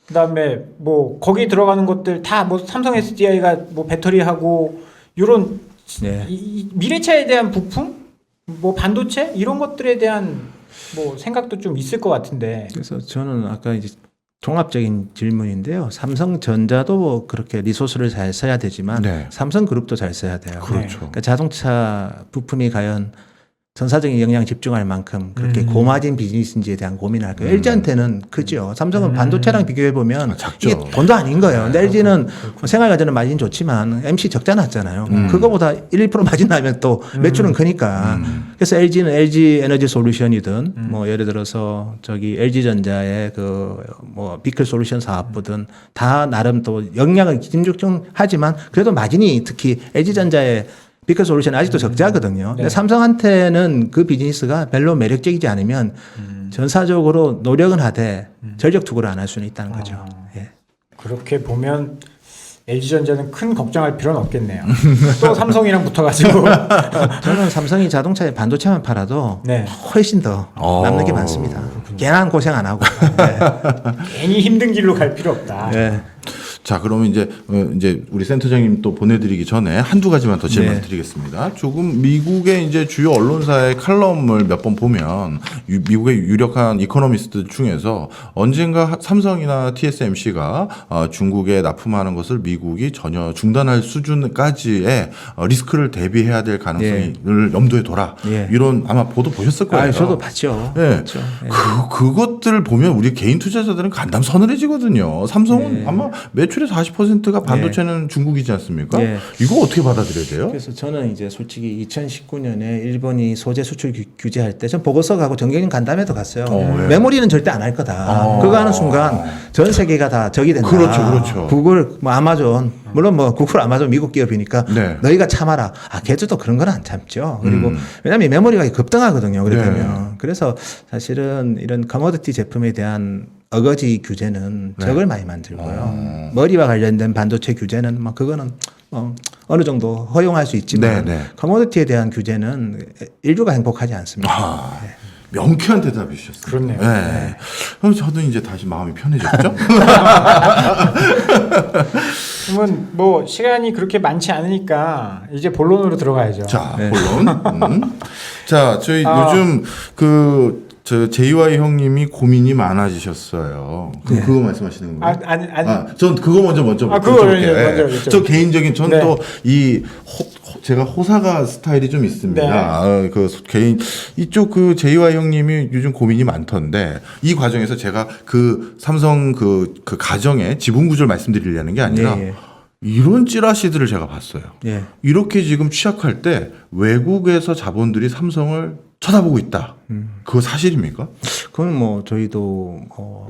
그다음에 뭐 거기 들어가는 것들 다 뭐 삼성 SDI가 뭐 배터리하고 이런 네. 이 미래차에 대한 부품, 뭐 반도체 이런 것들에 대한 뭐 생각도 좀 있을 것 같은데. 그래서 저는 아까 이제 종합적인 질문인데요. 삼성전자도 뭐 그렇게 리소스를 잘 써야 되지만 네. 삼성그룹도 잘 써야 돼요. 그렇죠. 그러니까 자동차 부품이 과연 전사적인 역량을 집중할 만큼 그렇게 고마진 비즈니스인지에 대한 고민을 할 거예요. LG한테는 크죠. 삼성은 반도체랑 비교해 보면 작죠. 이게 돈도 아닌 거예요. 근데 LG는 생활과제는 마진 좋지만 MC 적자 났잖아요. 그거보다 1, 2% 마진 나면 또 매출은 크니까. 그래서 LG는 LG 에너지 솔루션이든 뭐 예를 들어서 저기 LG전자의 그 뭐 비클 솔루션 사업부든 다 나름 또 역량을 집중하지만 그래도 마진이 특히 LG전자의 비클 솔루션은 아직도 적자거든요. 근데 삼성한테는 그 비즈니스가 별로 매력적이지 않으면 전사적으로 노력은 하되 전력 투구를 안 할 수는 있다는 거죠. 예. 그렇게 보면 LG전자는 큰 걱정할 필요는 없겠네요. 또 삼성이랑 붙어가지고. 저는 삼성이 자동차에 반도체만 팔아도 네. 훨씬 더 남는 게 많습니다. 괜한 고생 안 하고. 괜히 힘든 길로 갈 필요 없다. 네. 자, 그러면 이제 우리 센터장님 또 보내드리기 전에 한두 가지만 더 질문 드리겠습니다. 조금 미국의 이제 주요 언론사의 칼럼을 몇 번 보면 미국의 유력한 이코노미스트 중에서 언젠가 삼성이나 TSMC가 중국에 납품하는 것을 미국이 전혀 중단할 수준까지의 리스크를 대비해야 될 가능성을 염두에 둬라. 이런 아마 보도 보셨을 거예요. 저도 봤죠. 네. 봤죠. 그것들을 보면 우리 개인 투자자들은 간담 서늘해지거든요. 삼성은 아마 매출의 40%가 반도체는 중국이지 않습니까? 이거 어떻게 받아들여야 돼요? 그래서 저는 이제 솔직히 2019년에 일본이 소재 수출 규제할 때 전 보고서 가고 정경련 간담회도 갔어요. 메모리는 절대 안 할 거다. 그거 하는 순간 전 세계가 다 적이 된다. 그렇죠. 구글, 뭐 아마존, 물론 뭐 구글, 아마존 미국 기업이니까 너희가 참아라. 걔들도 그런 건 안 참죠. 그리고 왜냐하면 메모리가 급등하거든요. 그렇다면 그래서 사실은 이런 커머디티 제품에 대한 어거지 규제는 적을 많이 만들고요. 머리와 관련된 반도체 규제는 뭐 그거는 어느 정도 허용할 수 있지만 커머디티에 대한 규제는 인류가 행복하지 않습니다. 명쾌한 대답이 주셨어요. 그렇네요. 그럼 저도 이제 다시 마음이 편해졌죠? 그러면 뭐 시간이 그렇게 많지 않으니까 이제 본론으로 들어가야죠. 자, 본론. 자, 저희 요즘 저 JY 형님이 고민이 많아지셨어요. 그거 말씀하시는 거예요? 아니. 전 그거 먼저 먼저. 저 개인적인 전 또 이 제가 호사가 스타일이 좀 있습니다. 그 개인 이쪽 그 JY 형님이 요즘 고민이 많던데 이 과정에서 제가 그 삼성 그 가정의 지분 구조를 말씀드리려는 게 아니라 이런 찌라시들을 제가 봤어요. 이렇게 지금 취약할 때 외국에서 자본들이 삼성을 쳐다보고 있다. 그거 사실입니까? 그건 뭐 저희도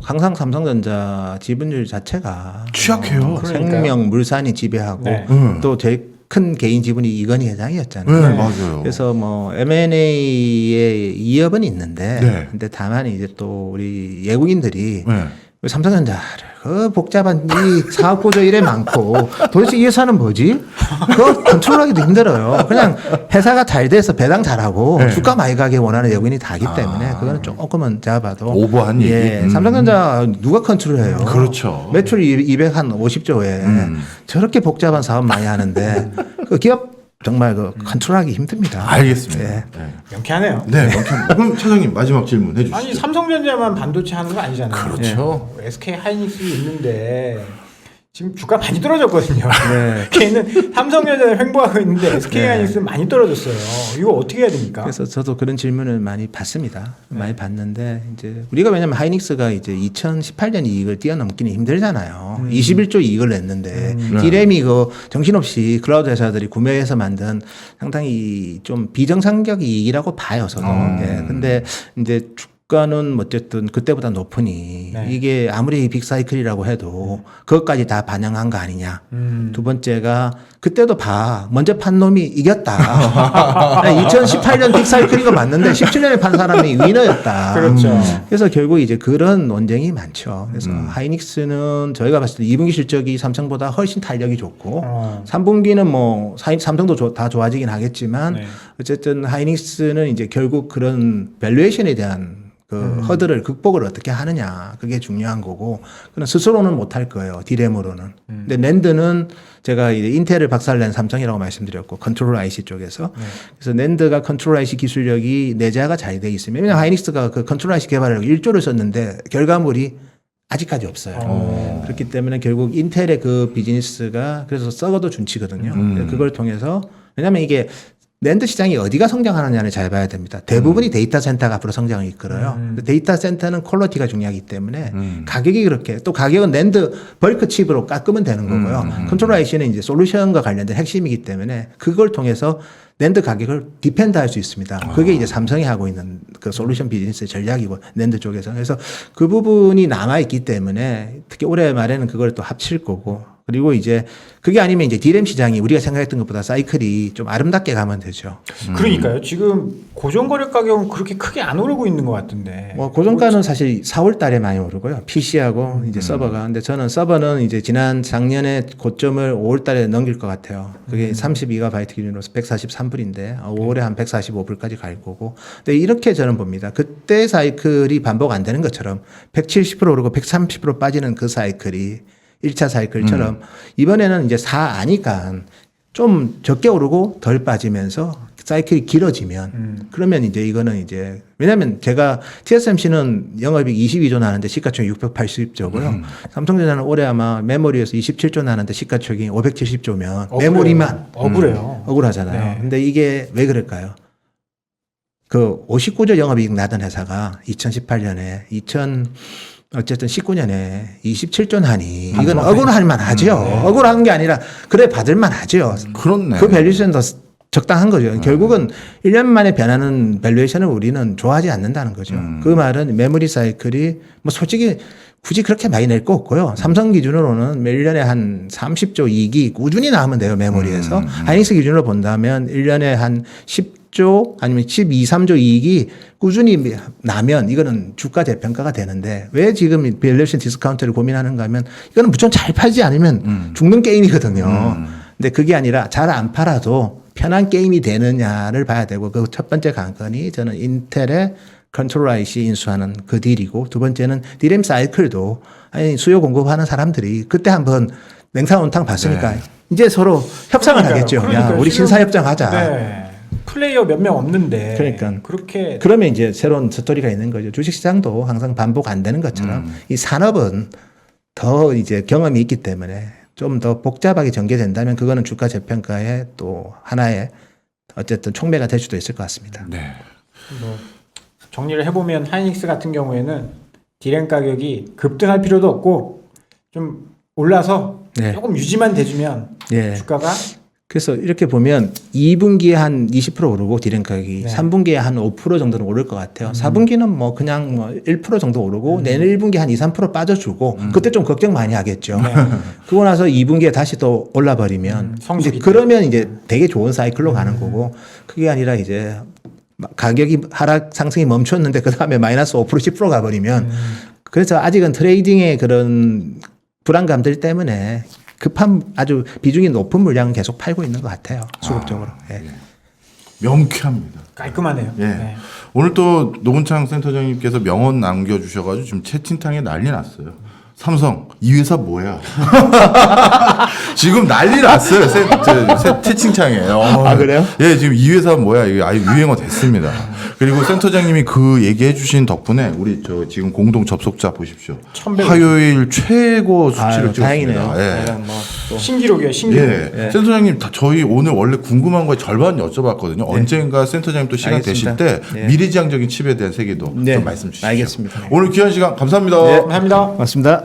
항상 삼성전자 지분율 자체가 취약해요. 생명 물산이 지배하고 또 제일 큰 개인 지분이 이건희 회장이었잖아요. 맞아요. 그래서 뭐 M&A의 이업은 있는데 근데 다만 이제 또 우리 외국인들이 삼성전자를 그 복잡한 이 사업 구조 이래 많고 도대체 이 회사는 뭐지? 그거 컨트롤하기도 힘들어요. 그냥 회사가 잘 돼서 배당 잘하고 주가 많이 가게 원하는 외국인이 다기 때문에 그거는 조금은 제가 봐도 오버한 얘기. 삼성전자 누가 컨트롤해요? 그렇죠. 매출 250조에 저렇게 복잡한 사업 많이 하는데 그 기업 정말 그 컨트롤하기 힘듭니다. 알겠습니다. 명쾌하네요. 네, 명쾌합니다. 그럼 차장님 마지막 질문 해주시죠. 아니 삼성전자만 반도체 하는 거 아니잖아요. 그렇죠. SK 하이닉스 있는데 지금 주가 많이 떨어졌거든요. 걔는 삼성전자를 횡보하고 있는데 SK 하이닉스 많이 떨어졌어요. 이거 어떻게 해야 됩니까? 그래서 저도 그런 질문을 많이 받습니다. 많이 받는데 이제 우리가 왜냐면 하이닉스가 이제 2018년 이익을 뛰어넘기는 힘들잖아요. 21조 이익을 냈는데 디램이 그 정신없이 클라우드 회사들이 구매해서 만든 상당히 좀 비정상적 이익이라고 봐요, 저도. 근데 이제 주가는 어쨌든 그때보다 높으니 이게 아무리 빅사이클이라고 해도 그것까지 다 반영한 거 아니냐. 두 번째가 그때도 먼저 판 놈이 이겼다. 2018년 빅사이클인 거 맞는데 17년에 판 사람이 위너였다. 그렇죠. 그래서 결국 이제 그런 논쟁이 많죠. 그래서 하이닉스는 저희가 봤을 때 2분기 실적이 삼성보다 훨씬 탄력이 좋고 3분기는 뭐 삼성도 다 좋아지긴 하겠지만 어쨌든 하이닉스는 이제 결국 그런 밸류에이션에 대한 그 허들을 극복을 어떻게 하느냐 그게 중요한 거고 그는 스스로는 못할 거예요 디램으로는. 근데 낸드는 제가 이제 인텔을 박살낸 삼성이라고 말씀드렸고 컨트롤 IC 쪽에서 그래서 낸드가 컨트롤 IC 기술력이 내재화가 잘 돼 있으면 왜냐면 하이닉스가 그 컨트롤 IC 개발하려고 1조를 썼는데 결과물이 아직까지 없어요. 그렇기 때문에 결국 인텔의 그 비즈니스가 그래서 썩어도 준치거든요. 그걸 통해서 왜냐하면 이게 낸드 시장이 어디가 성장하느냐를 잘 봐야 됩니다. 대부분이 데이터 센터가 앞으로 성장을 이끌어요. 근데 데이터 센터는 퀄리티가 중요하기 때문에 가격이 그렇게 또 가격은 낸드 벌크 칩으로 깎으면 되는 거고요. 컨트롤 IC는 이제 솔루션과 관련된 핵심이기 때문에 그걸 통해서 낸드 가격을 디펜드할 수 있습니다. 그게 이제 삼성이 하고 있는 그 솔루션 비즈니스의 전략이고 낸드 쪽에서 그래서 그 부분이 남아 있기 때문에 특히 올해 말에는 그걸 또 합칠 거고 그리고 이제 그게 아니면 이제 디램 시장이 우리가 생각했던 것보다 사이클이 좀 아름답게 가면 되죠. 그러니까요. 지금 고정거래 가격은 그렇게 크게 안 오르고 있는 것 같은데. 뭐 고정가는 사실 4월 달에 많이 오르고요. PC하고 이제 서버가. 근데 저는 서버는 이제 작년에 고점을 5월 달에 넘길 것 같아요. 그게 32GB 기준으로서 143불인데 5월에 한 145불까지 갈 거고. 근데 이렇게 저는 봅니다. 그때 사이클이 반복 안 되는 것처럼 170% 오르고 130% 빠지는 그 사이클이 1차 사이클처럼 이번에는 이제 4 아니까 좀 적게 오르고 덜 빠지면서 사이클이 길어지면 그러면 이제 이거는 이제 왜냐하면 제가 TSMC는 영업이익 22조 나는데 시가총액 680조고요. 삼성전자는 올해 아마 메모리에서 27조 나는데 시가총액이 570조면 메모리만 억울해요. 억울하잖아요. 네. 근데 이게 왜 그럴까요? 그 59조 영업이익 나던 회사가 2018년에 어쨌든 19년에 27조 나니 이건 억울할 만하죠. 억울한 게 아니라 그래 받을 만하죠. 그렇네. 그 밸류에이션 더 적당한 거죠. 결국은 1년 만에 변하는 밸류에이션을 우리는 좋아하지 않는다는 거죠. 그 말은 메모리 사이클이 뭐 솔직히 굳이 그렇게 많이 낼 거 없고요. 삼성 기준으로는 매 1년에 한 30조 이익이 꾸준히 나오면 돼요. 메모리에서. 하이닉스 기준으로 본다면 1년에 한 10조 아니면 12, 3조 이익이 꾸준히 나면 이거는 주가 재평가가 되는데 왜 지금 밸류에이션 디스카운트를 고민하는가 하면 이거는 무조건 잘 팔지 않으면 죽는 게임이거든요. 근데 그게 아니라 잘 안 팔아도 편한 게임이 되느냐를 봐야 되고 그 첫 번째 관건이 저는 인텔의 컨트롤 IC 인수하는 그 딜이고 두 번째는 디램 사이클도 아니 수요 공급하는 사람들이 그때 한번 냉탕온탕 봤으니까 네. 이제 서로 협상을 하겠죠. 야, 우리 신사협정하자. 네. 플레이어 몇 명 없는데 그러니까 그렇게 그러면 이제 새로운 스토리가 있는 거죠. 주식시장도 항상 반복 안 되는 것처럼 이 산업은 더 이제 경험이 있기 때문에 좀 더 복잡하게 전개된다면 그거는 주가 재평가의 또 하나의 어쨌든 촉매가 될 수도 있을 것 같습니다. 네. 뭐 정리를 해보면 하이닉스 같은 경우에는 디램 가격이 급등할 필요도 없고 좀 올라서 네. 조금 유지만 돼주면 예. 주가가 그래서 이렇게 보면 2분기에 한 20% 오르고 디램 가격이 네. 3분기에 한 5% 정도는 오를 것 같아요. 4분기는 뭐 그냥 뭐 1% 정도 오르고 내년 1분기 한 2, 3% 빠져주고 그때 좀 걱정 많이 하겠죠. 그러고 나서 2분기에 다시 또 올라버리면 이제 그러면 이제 되게 좋은 사이클로 가는 거고 그게 아니라 이제 가격이 하락 상승이 멈췄는데 그 다음에 마이너스 5% 10% 가버리면 그래서 아직은 트레이딩의 그런 불안감들 때문에 급한 아주 비중이 높은 물량은 계속 팔고 있는 것 같아요. 수급적으로. 예. 명쾌합니다. 깔끔하네요. 예. 네. 오늘 또 노근창 센터장님께서 명언 남겨주셔가지고 지금 채팅창에 난리 났어요. 삼성 이 회사 뭐야? 지금 난리 났어요. 채팅창에. 아, 그래요? 예, 지금 이 회사 뭐야? 이게 아예 유행어 됐습니다. 그리고 센터장님이 그 얘기해주신 덕분에 우리 저 지금 공동 접속자 보십시오. 1100. 화요일 최고 수치를 찍었습니다. 다행이네요. 예. 뭐 또. 신기록이에요. 신기록. 예. 센터장님 저희 오늘 원래 궁금한 거에 절반 여쭤봤거든요. 언젠가 센터장님 또 시간 알겠습니다. 되실 때 예. 미래지향적인 칩에 대한 세계도 네. 좀 말씀 주시죠. 알겠습니다. 오늘 귀한 시간 감사합니다. 감사합니다. 맞습니다.